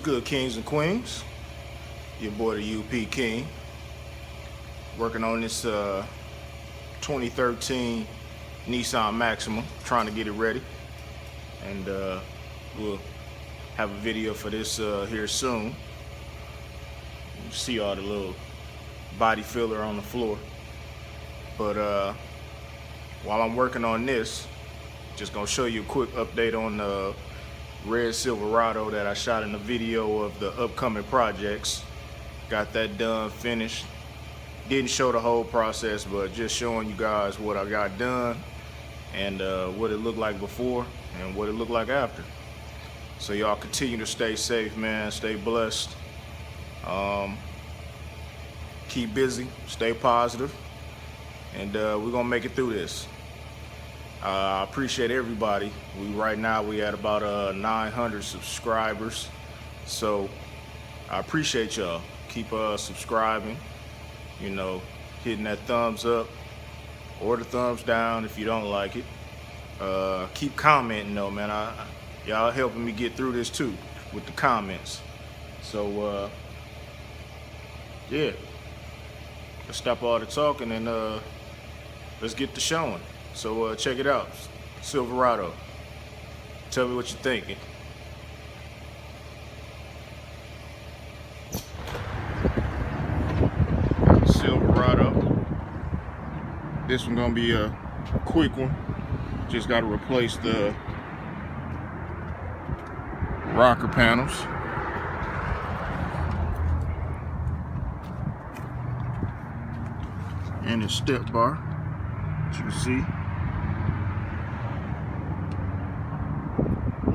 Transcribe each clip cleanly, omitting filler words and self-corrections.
good, kings and queens? Your boy the UP King, working on this 2013 Nissan Maxima, trying to get it ready, and we'll have a video for this here soon. You see all the little body filler on the floor, but while I'm working on this, just gonna show you a quick update on the red Silverado that I shot in the video of the upcoming projects. Got that done, finished. Didn't show the whole process, but just showing you guys what I got done and what it looked like before and what it looked like after. So y'all continue to stay safe, man. Stay blessed. Keep busy, stay positive, and we're gonna make it through this. I appreciate everybody. Right now we at about 900 subscribers, so I appreciate y'all. Keep subscribing, you know, hitting that thumbs up or the thumbs down if you don't like it. Keep commenting though, man. Y'all helping me get through this too with the comments. So yeah, let's stop all the talking and let's get to showing. So check it out, Silverado. Tell me what you're thinking. Silverado. This one gonna be a quick one. Just gotta replace the rocker panels. And the step bar, as you can see.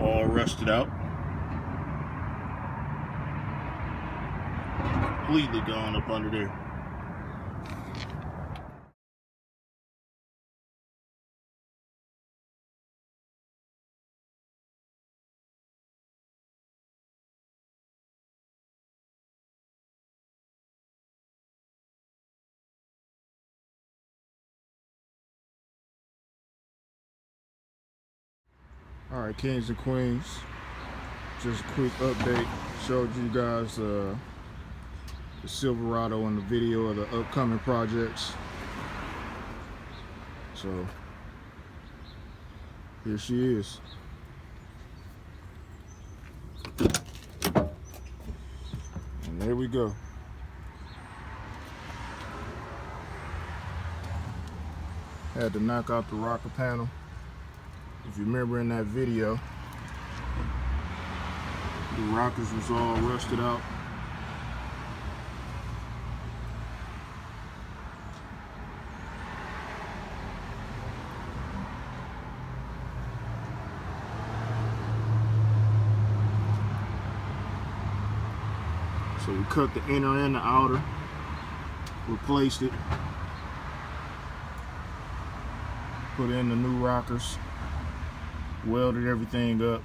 All rusted out, completely gone up under there. All right, kings and queens, just a quick update. Showed you guys the Silverado in the video of the upcoming projects. So here she is. And there we go. Had to knock out the rocker panel. If you remember in that video, the rockers was all rusted out. So we cut the inner and the outer, replaced it, put in the new rockers, welded everything up,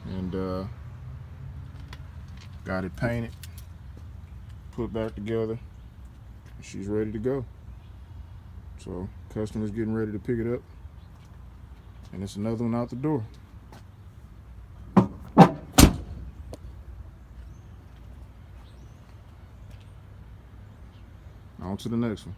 and got it painted, put back together. She's ready to go. So customer's getting ready to pick it up, and it's another one out the door. On to the next one.